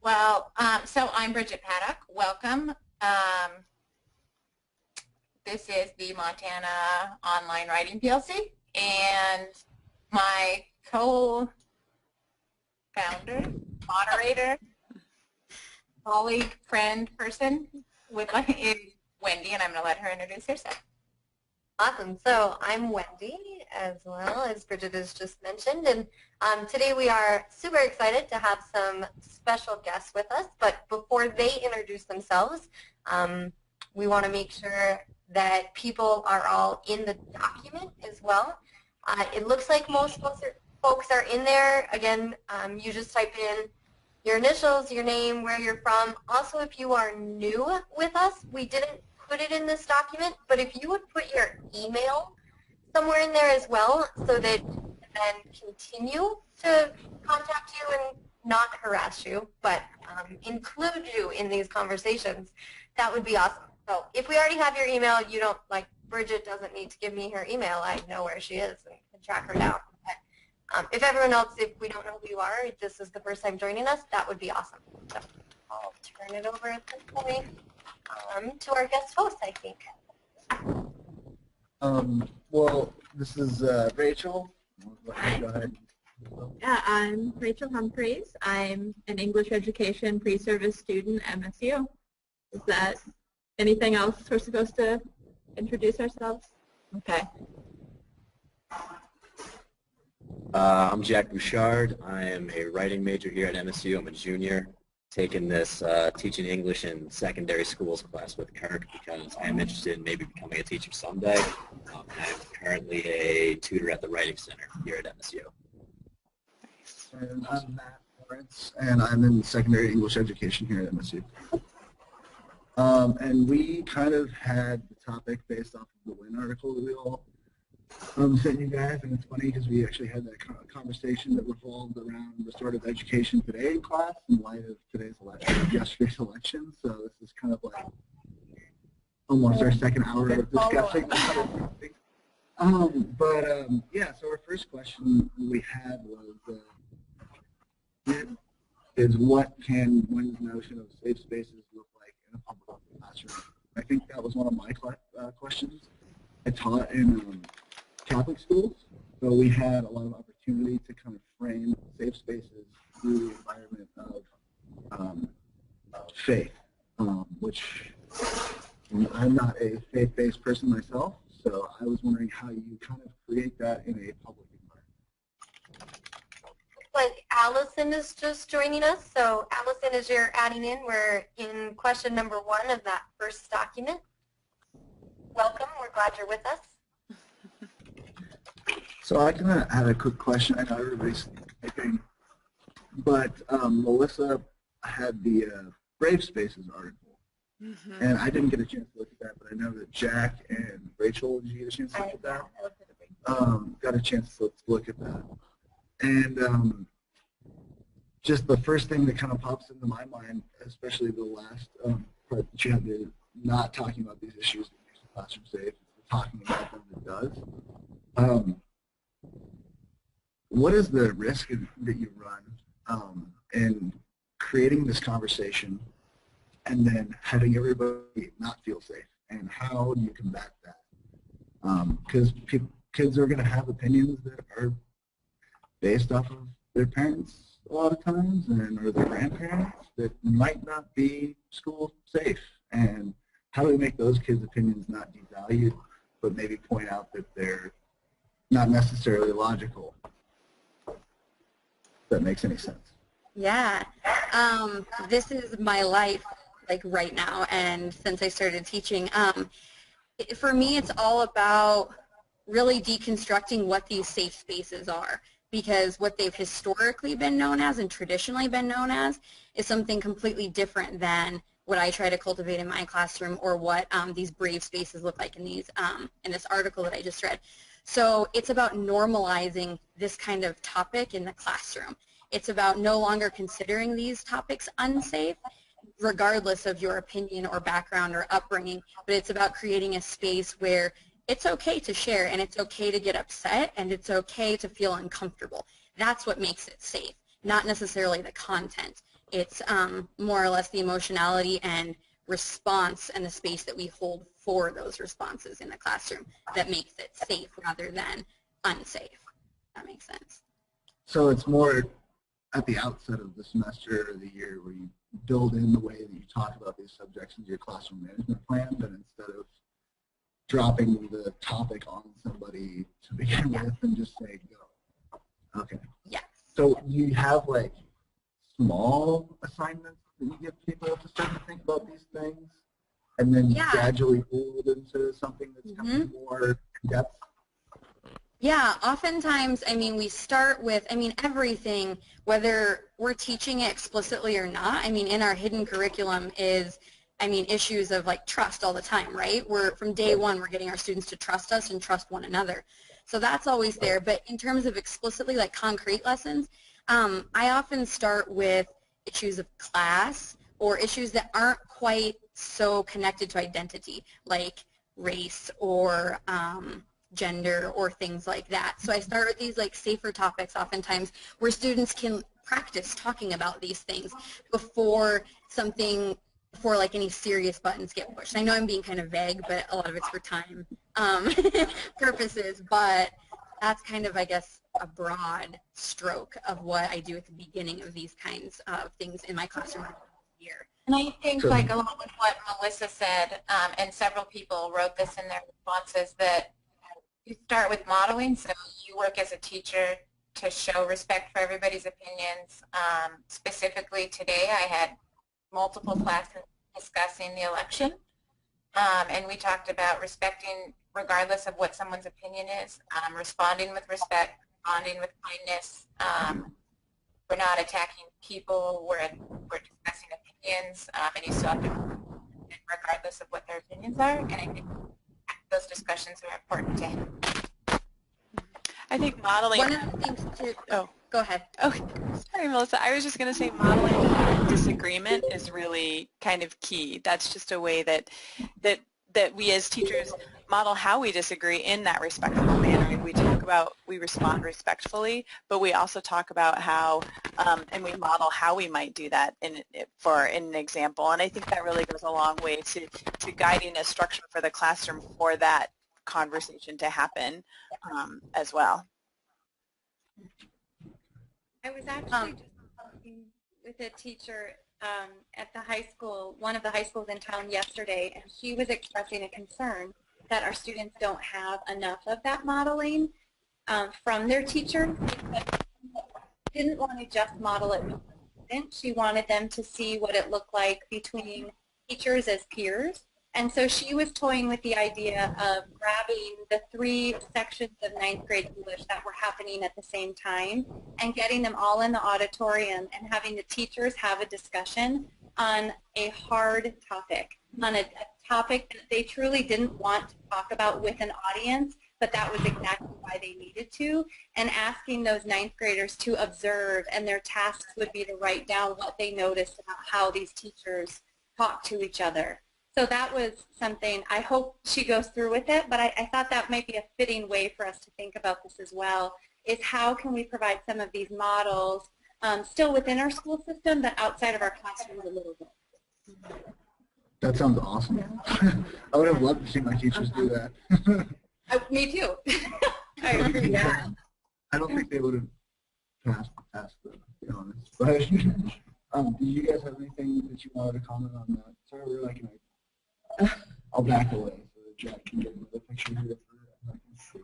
Well, so I'm Bridget Paddock. Welcome. This is the Montana Online Writing PLC, and my co-founder, moderator, colleague, friend, person is Wendy, and I'm going to let her introduce herself. Awesome. So I'm Wendy, as well as Bridget has just mentioned, and today we are super excited to have some special guests with us. But before they introduce themselves, we want to make sure that people are all in the document as well. It looks like most folks are in there. Again, you just type in your initials, your name, where you're from. Also, if you are new with us, we didn't put it in this document, but if you would put your email somewhere in there as well so that we can then continue to contact you and not harass you, but include you in these conversations, that would be awesome. So if we already have your email, you don't, like, Bridget doesn't need to give me her email. I know where she is and can track her down. But if everyone else, if we don't know who you are, if this is the first time joining us, that would be awesome. So I'll turn it over at this point to our guest host, I think. Well, this is Rachel. Go ahead. Yeah, I'm Rachel Humphreys. I'm an English education pre-service student at MSU. Is that anything else we're supposed to introduce ourselves? Okay. I'm Jack Bouchard. I am a writing major here at MSU. I'm a junior, taking this teaching English in secondary schools class with Kirk because I am interested in maybe becoming a teacher someday. I'm currently a tutor at the Writing Center here at MSU. And I'm Matt Lawrence, and I'm in secondary English education here at MSU. And we kind of had the topic based off of the WIN article that we all sent you guys, and it's funny because we actually had that conversation that revolved around restorative education today in class in light of today's election, yesterday's election. So this is kind of like almost our second hour of discussing this. Yeah, so our first question we had was, what can one's notion of safe spaces look like in a public classroom? I think that was one of my questions. I taught in Catholic schools, so we had a lot of opportunity to kind of frame safe spaces through the environment of faith, which I'm not a faith-based person myself, so I was wondering how you kind of create that in a public environment. Like Allison is just joining us, so Allison, as you're adding in, we're in question number 1 of that first document. Welcome, we're glad you're with us. So I kind of had a quick question. I know everybody's typing, but Melissa had the Brave Spaces article, and I didn't get a chance to look at that, but I know that Jack and Rachel, did you get a chance to look at that? Got a chance to look at that. And just the first thing that kind of pops into my mind, especially the last part that you had to not talking about these issues that makes the classroom safe, talking about them that does. What is the risk that you run in creating this conversation and then having everybody not feel safe? And how do you combat that? Because kids are going to have opinions that are based off of their parents a lot of times, or their grandparents, that might not be school safe. And how do we make those kids' opinions not devalued, but maybe point out that they're not necessarily logical? If that makes any sense. Yeah, this is my life, like right now, and since I started teaching, for me it's all about really deconstructing what these safe spaces are, because what they've historically been known as and traditionally been known as is something completely different than what I try to cultivate in my classroom, or what these brave spaces look like in these in this article that I just read. So it's about normalizing this kind of topic in the classroom. It's about no longer considering these topics unsafe, regardless of your opinion or background or upbringing, but it's about creating a space where it's okay to share, and it's okay to get upset, and it's okay to feel uncomfortable. That's what makes it safe, not necessarily the content. It's more or less the emotionality and response and the space that we hold for those responses in the classroom that makes it safe rather than unsafe. If that makes sense. So it's more at the outset of the semester or the year where you build in the way that you talk about these subjects into your classroom management plan, and instead of dropping the topic on somebody to begin with and just say go. Okay. Yes. So do you have like small assignments that you give people to start to think about these things and then gradually build into something that's kind of more in-depth? Yeah, oftentimes, I mean, we start with, I mean, everything, whether we're teaching it explicitly or not. I mean, in our hidden curriculum is, I mean, issues of like trust all the time, right? From day one, we're getting our students to trust us and trust one another. So that's always there. But in terms of explicitly like concrete lessons, I often start with issues of class or issues that aren't quite so connected to identity, like race or gender or things like that. So I start with these like safer topics oftentimes where students can practice talking about these things before like any serious buttons get pushed. I know I'm being kind of vague, but a lot of it's for time purposes, but that's kind of, I guess, a broad stroke of what I do at the beginning of these kinds of things in my classroom year. And I think, like, along with what Melissa said, and several people wrote this in their responses, that you start with modeling. So you work as a teacher to show respect for everybody's opinions. Specifically today, I had multiple classes discussing the election, and we talked about respecting regardless of what someone's opinion is, responding with respect, responding with kindness. We're not attacking people, we're discussing opinions, and you still have to, regardless of what their opinions are, and I think those discussions are important to him. I think modeling. One of the things to, go ahead. Okay, sorry, Melissa. I was just going to say modeling disagreement is really kind of key. That's just a way that we as teachers model how we disagree in that respectful manner. We respond respectfully, but we also talk about how, and we model how we might do that in an example. And I think that really goes a long way to guiding a structure for the classroom for that conversation to happen as well. I was actually just talking with a teacher at the high school, one of the high schools in town yesterday, and she was expressing a concern that our students don't have enough of that modeling from their teachers. She didn't want to just model it with the students. She wanted them to see what it looked like between teachers as peers. And so she was toying with the idea of grabbing the 3 sections of 9th grade English that were happening at the same time and getting them all in the auditorium and having the teachers have a discussion on a hard topic, on a topic that they truly didn't want to talk about with an audience, but that was exactly why they needed to, and asking those 9th graders to observe, and their tasks would be to write down what they noticed about how these teachers talk to each other. So that was something, I hope she goes through with it, but I thought that might be a fitting way for us to think about this as well, is how can we provide some of these models still within our school system, but outside of our classrooms a little bit. That sounds awesome. I would have loved to see my teachers do that. Me too. I agree. Yeah. I don't think they would have passed to be honest. But do you guys have anything that you wanted to comment on that? Sorry, I'll back away so that Jack can get another picture here. Sure.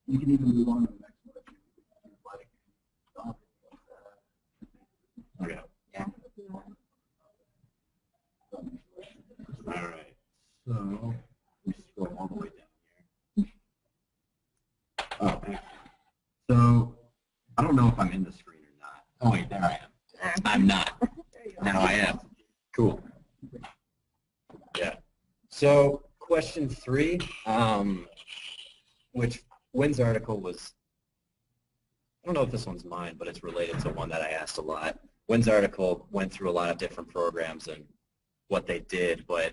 You can even move on to the next one if you'd like. Okay. Yeah. All right. So we scroll all the way down here. Oh, thank you. So I don't know if I'm in the screen or not. Oh wait, there I am. I'm not. Now I am. Cool. Yeah. So question 3, which Wynn's article was, I don't know if this one's mine, but it's related to one that I asked a lot. Wynn's article went through a lot of different programs and what they did, but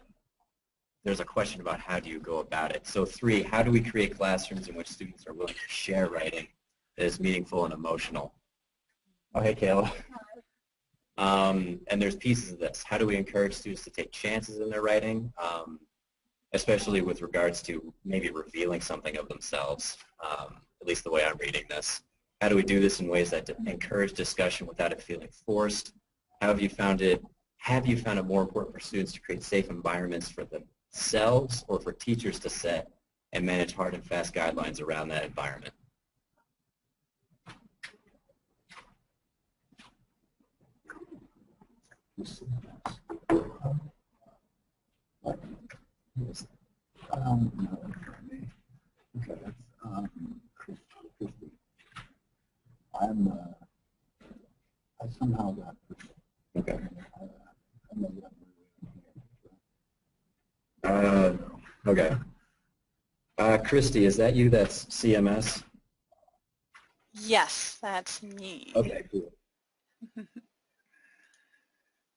there's a question about how do you go about it. So 3, how do we create classrooms in which students are willing to share writing that is meaningful and emotional? Oh, hey, Kayla. And there's pieces of this. How do we encourage students to take chances in their writing, especially with regards to maybe revealing something of themselves, at least the way I'm reading this. How do we do this in ways that encourage discussion without it feeling forced? How have you found it more important for students to create safe environments for themselves or for teachers to set and manage hard and fast guidelines around that environment? Okay, that's Christy. I somehow got Okay. I know that. Okay. Christy, is that you that's CMS? Yes, that's me. Okay, cool.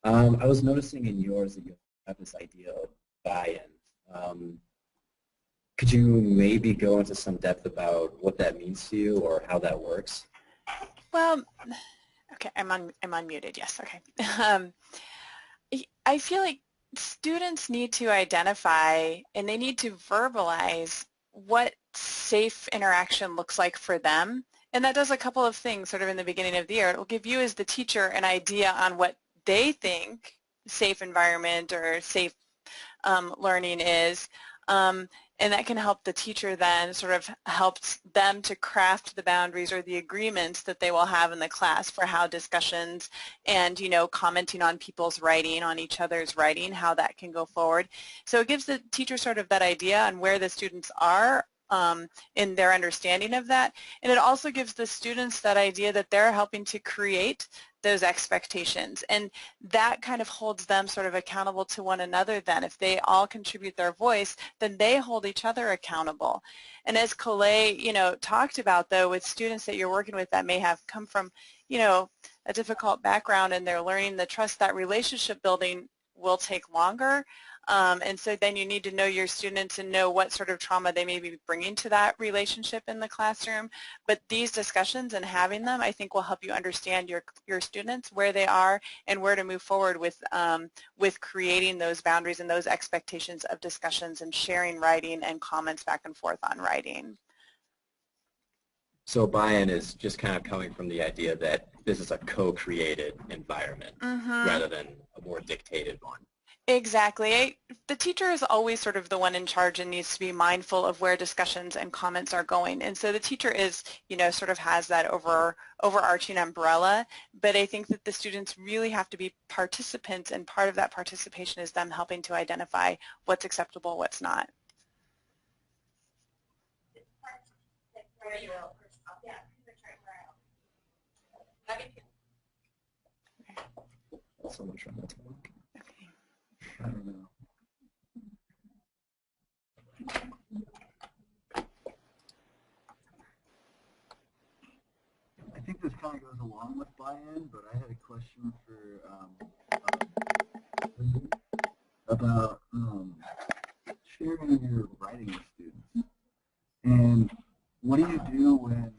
I was noticing in yours that you have this idea of buy-in. Could you maybe go into some depth about what that means to you or how that works? Well, okay, I'm unmuted. Yes, okay. I feel like students need to identify and they need to verbalize what safe interaction looks like for them. And that does a couple of things sort of in the beginning of the year. It will give you as the teacher an idea on what they think safe environment or safe learning is. And that can help the teacher then sort of helps them to craft the boundaries or the agreements that they will have in the class for how discussions and, you know, commenting on people's writing, on each other's writing, how that can go forward. So it gives the teacher sort of that idea on where the students are in their understanding of that. And it also gives the students that idea that they're helping to create those expectations. And that kind of holds them sort of accountable to one another then. If they all contribute their voice, then they hold each other accountable. And as Colette, you know, talked about, though, with students that you're working with that may have come from, you know, a difficult background and they're learning the trust, that relationship building will take longer. And so then you need to know your students and know what sort of trauma they may be bringing to that relationship in the classroom. But these discussions and having them, I think, will help you understand your students, where they are, and where to move forward with creating those boundaries and those expectations of discussions and sharing writing and comments back and forth on writing. So buy-in is just kind of coming from the idea that this is a co-created environment rather than a more dictated one. Exactly. The teacher is always sort of the one in charge and needs to be mindful of where discussions and comments are going. And so the teacher is, you know, sort of has that overarching umbrella. But I think that the students really have to be participants, and part of that participation is them helping to identify what's acceptable, what's not. Someone trying to talk. I don't know. I think this kind of goes along with buy-in, but I had a question for about sharing your writing with students. And what do you do when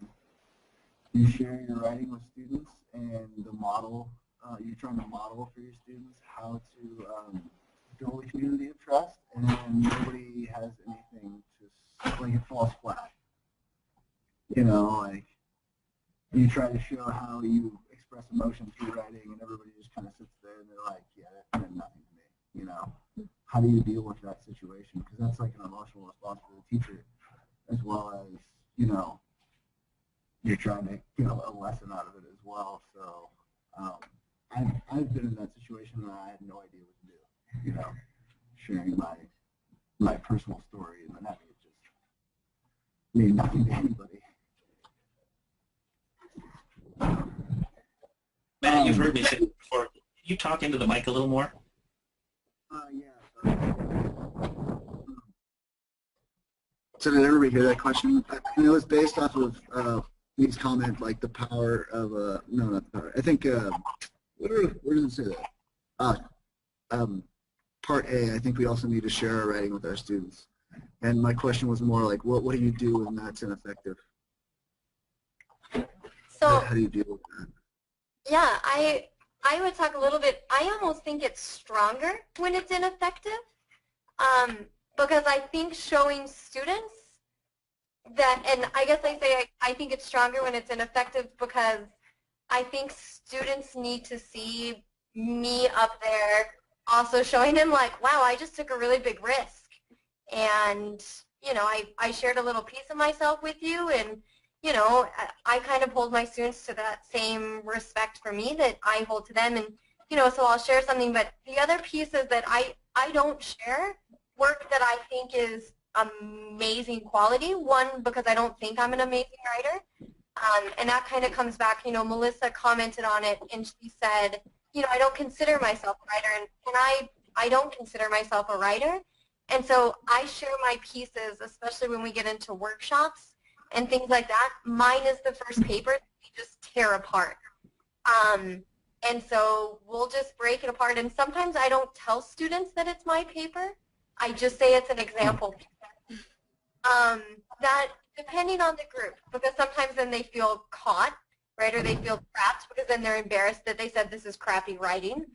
you share your writing with students and the model, you're trying to model for your students how to build a community of trust, and nobody has anything to, like, it falls flat. You know, like, you try to show how you express emotion through writing, and everybody just kind of sits there and they're like, yeah, that meant nothing to me, you know. How do you deal with that situation? Because that's like an emotional response for the teacher, as well as, you know, you're trying to get a lesson out of it as well. So I've been in that situation where I had no idea what to do. You know, sharing my personal story, and then having it just mean nothing to anybody. Matt, you've heard me say it before. Can you talk into the mic a little more? Yeah. So did everybody hear that question? And it was based off of Lee's comment, like the power of no, not the power. I think where does it say that? Part A, I think we also need to share our writing with our students. And my question was more like, what do you do when that's ineffective? So How do you deal with that? Yeah, I would talk a little bit. I almost think it's stronger when it's ineffective, because I think showing students that, and I guess I say I think it's stronger when it's ineffective because I think students need to see me up there also showing them like, wow, I just took a really big risk. And, you know, I shared a little piece of myself with you, and, you know, I kind of hold my students to that same respect for me that I hold to them. And, you know, so I'll share something. But the other piece is that I don't share work that I think is amazing quality. One, because I don't think I'm an amazing writer. And that kind of comes back, you know, Melissa commented on it, and she said, you know, I don't consider myself a writer, and I don't consider myself a writer. And so I share my pieces, especially when we get into workshops and things like that. Mine is the first paper that we just tear apart. And so we'll just break it apart. And sometimes I don't tell students that it's my paper. I just say it's an example. That depending on the group, because sometimes then they feel caught, right, or they feel trapped because then they're embarrassed that they said this is crappy writing.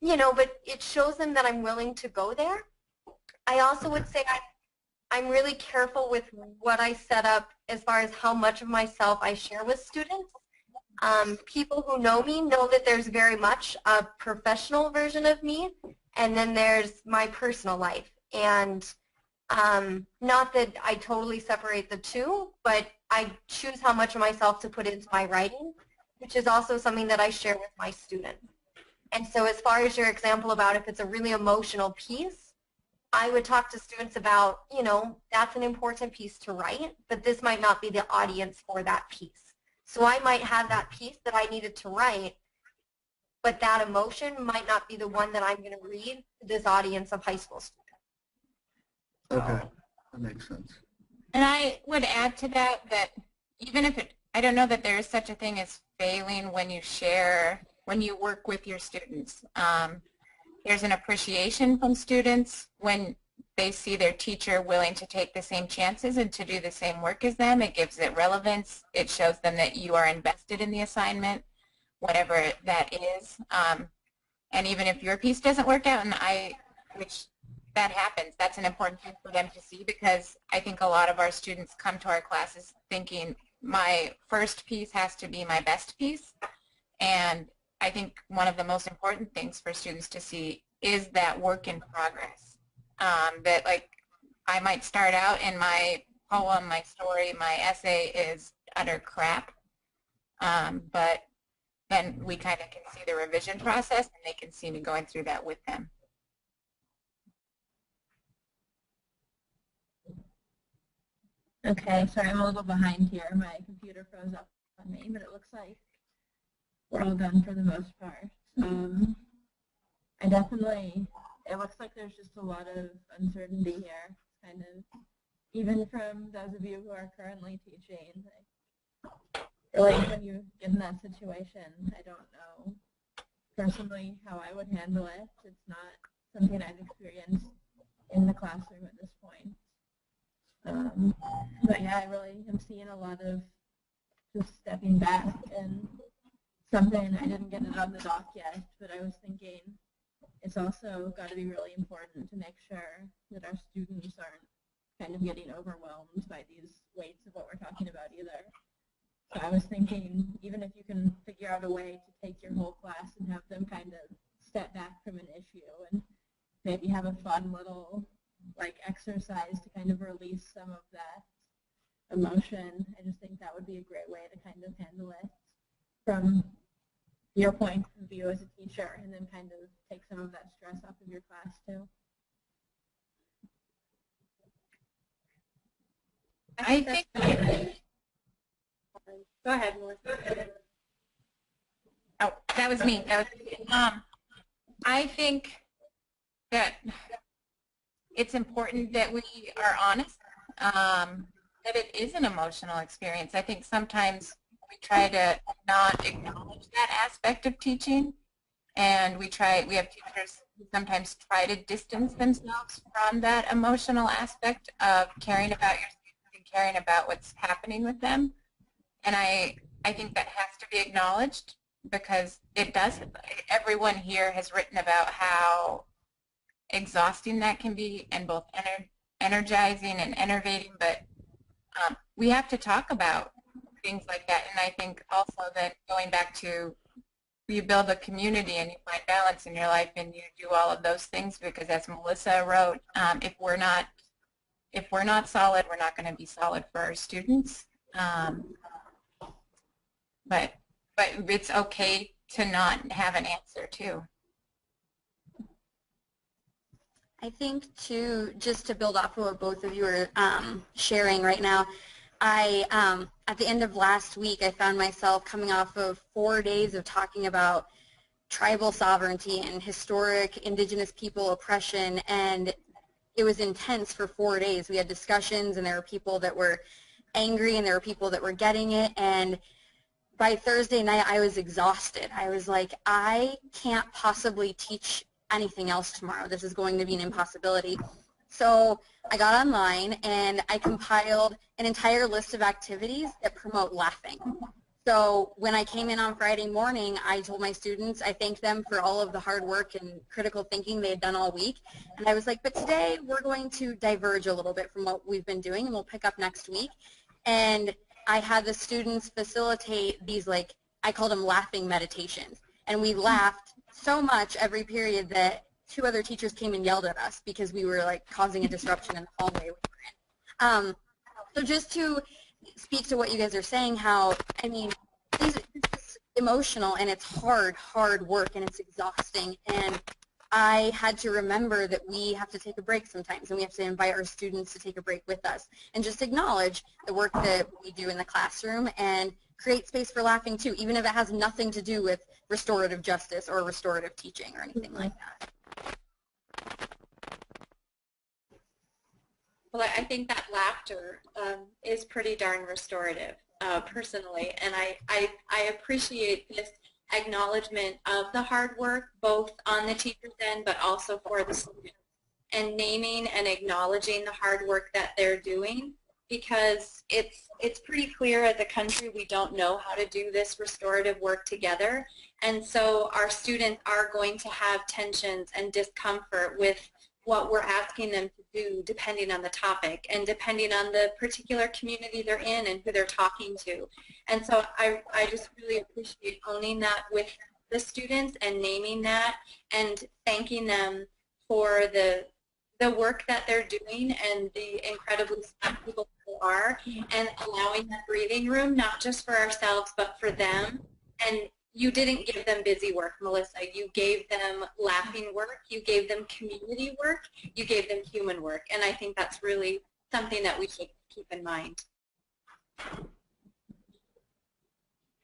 You know, but it shows them that I'm willing to go there. I also would say I'm really careful with what I set up as far as how much of myself I share with students. People who know me know that there's very much a professional version of me, and then there's my personal life. And not that I totally separate the two, but I choose how much of myself to put into my writing, which is also something that I share with my students. And so as far as your example about if it's a really emotional piece, I would talk to students about, you know, that's an important piece to write, but this might not be the audience for that piece. So I might have that piece that I needed to write, but that emotion might not be the one that I'm going to read to this audience of high school students. Okay, that makes sense. And I would add to that that even if I don't know that there is such a thing as failing when you share, when you work with your students. There's an appreciation from students when they see their teacher willing to take the same chances and to do the same work as them. It gives it relevance. It shows them that you are invested in the assignment, whatever that is. And even if your piece doesn't work out, which that happens, that's an important thing for them to see, because I think a lot of our students come to our classes thinking my first piece has to be my best piece. And I think one of the most important things for students to see is that work in progress. That like I might start out in my poem, my story, my essay is utter crap, but then we kind of can see the revision process and they can see me going through that with them. Okay, sorry, I'm a little behind here. My computer froze up on me, but it looks like we're all done for the most part. It looks like there's just a lot of uncertainty here, kind of, even from those of you who are currently teaching. Really, when you get in that situation, I don't know personally how I would handle it. It's not something I've experienced in the classroom at this point. But yeah, I really am seeing a lot of just stepping back, and something, I didn't get it on the doc yet, but I was thinking it's also got to be really important to make sure that our students aren't kind of getting overwhelmed by these weights of what we're talking about either. So I was thinking, even if you can figure out a way to take your whole class and have them kind of step back from an issue and maybe have a fun little like exercise to kind of release some of that emotion, I just think that would be a great way to kind of handle it from your point of view as a teacher, and then kind of take some of that stress off of your class too. I think. Go ahead, Melissa. Oh, that was me. I think that it's important that we are honest, that it is an emotional experience. I think sometimes we try to not acknowledge that aspect of teaching, and we have teachers who sometimes try to distance themselves from that emotional aspect of caring about your students and caring about what's happening with them. And I I think that has to be acknowledged because it does. Everyone here has written about how exhausting that can be and both energizing and enervating, but we have to talk about things like that. And I think also that going back to you build a community and you find balance in your life and you do all of those things because as Melissa wrote, if we're not solid, we're not going to be solid for our students. But it's okay to not have an answer too. I think too, just to build off of what both of you are sharing right now, at the end of last week, I found myself coming off of 4 days of talking about tribal sovereignty and historic indigenous people oppression, and it was intense for 4 days. We had discussions, and there were people that were angry, and there were people that were getting it, and by Thursday night, I was exhausted. I was like, I can't possibly teach anything else tomorrow. This is going to be an impossibility. So I got online and I compiled an entire list of activities that promote laughing. So when I came in on Friday morning, I told my students, I thanked them for all of the hard work and critical thinking they had done all week. And I was like, but today we're going to diverge a little bit from what we've been doing and we'll pick up next week. And I had the students facilitate these, like, I called them laughing meditations. And we laughed so much every period that 2 other teachers came and yelled at us because we were like causing a disruption in the hallway we were in. So just to speak to what you guys are saying, how, I mean, this is emotional and it's hard work and it's exhausting. And I had to remember that we have to take a break sometimes and we have to invite our students to take a break with us and just acknowledge the work that we do in the classroom and create space for laughing too, even if it has nothing to do with restorative justice or restorative teaching or anything like that. Well, I think that laughter is pretty darn restorative, personally, and I appreciate this acknowledgement of the hard work, both on the teacher's end, but also for the students, and naming and acknowledging the hard work that they're doing, because it's pretty clear as a country we don't know how to do this restorative work together, and so our students are going to have tensions and discomfort with what we're asking them to do depending on the topic and depending on the particular community they're in and who they're talking to. And so I just really appreciate owning that with the students and naming that and thanking them for the work that they're doing and the incredibly smart people they are, and allowing that breathing room, not just for ourselves, but for them. And you didn't give them busy work, Melissa. You gave them laughing work. You gave them community work. You gave them human work. And I think that's really something that we should keep in mind.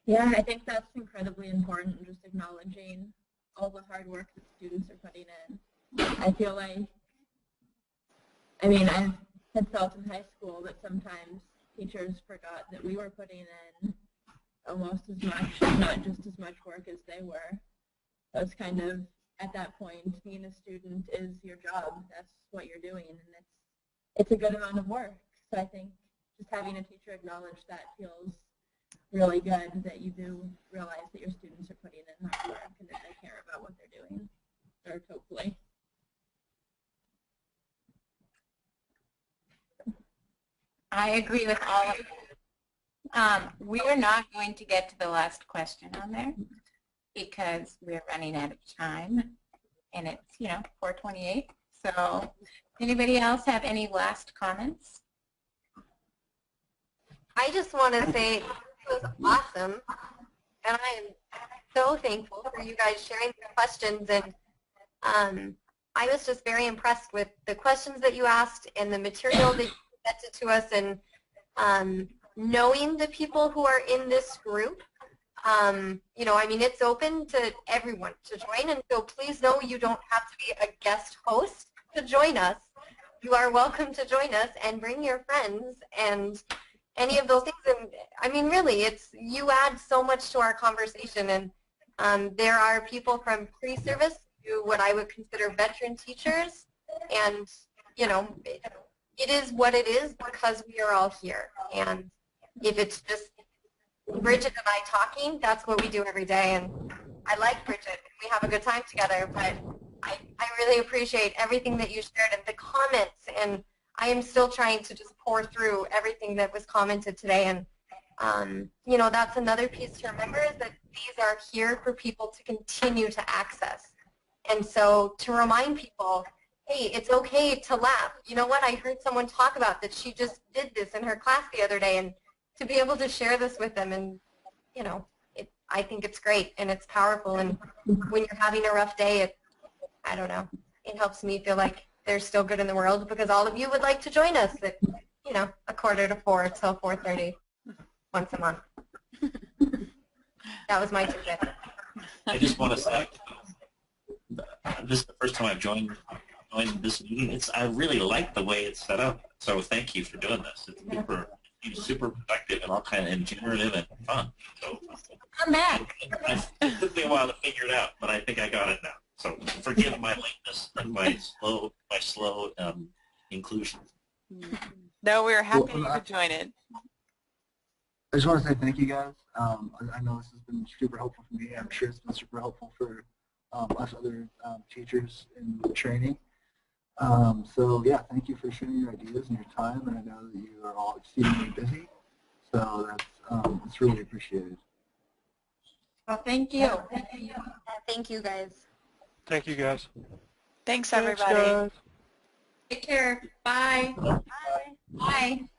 Yeah, I think that's incredibly important, just acknowledging all the hard work that students are putting in. I feel like, I mean, I had felt in high school that sometimes teachers forgot that we were putting in almost as much, if not just as much work as they were. That was kind of, at that point, being a student is your job. That's what you're doing, and it's a good amount of work. So I think just having a teacher acknowledge that feels really good, that you do realize that your students are putting in hard work and that they care about what they're doing, or hopefully. I agree with all of you. We are not going to get to the last question on there because we're running out of time, and it's 4:28. So, anybody else have any last comments? I just want to say it was awesome, and I am so thankful for you guys sharing the questions. And I was just very impressed with the questions that you asked and the material that you presented to us, and knowing the people who are in this group. I mean, it's open to everyone to join, and so please know you don't have to be a guest host to join us. You are welcome to join us and bring your friends and any of those things. And I mean, really, you add so much to our conversation, and there are people from pre-service to what I would consider veteran teachers, and it is what it is because we are all here. And if it's just Bridget and I talking, that's what we do every day. And I like Bridget. We have a good time together. But I really appreciate everything that you shared and the comments. And I am still trying to just pour through everything that was commented today. And, you know, that's another piece to remember is that these are here for people to continue to access. And so to remind people, hey, it's okay to laugh. You know what? I heard someone talk about that she just did this in her class the other day, and to be able to share this with them, and, you know, I think it's great and it's powerful. And when you're having a rough day, I don't know, it helps me feel like there's still good in the world because all of you would like to join us at, you know, 3:45 till 4:30 once a month. That was my tidbit. I just want to say, this is the first time I've joined this meeting. I really like the way it's set up. So thank you for doing this. It's super productive and all kind of generative and fun. So I'm back. it took me a while to figure it out, but I think I got it now. So forgive my lateness and my slow inclusion. No, we were happy Well, you could join it. I just want to say thank you guys. I know this has been super helpful for me. I'm sure it's been super helpful for us other teachers in training. So yeah, thank you for sharing your ideas and your time, and I know that you are all exceedingly busy, so that's it's really appreciated. Well, thank you. Thank you, guys. Thank you, guys. Thanks, everybody. Thanks, guys. Take care. Bye. Bye. Bye.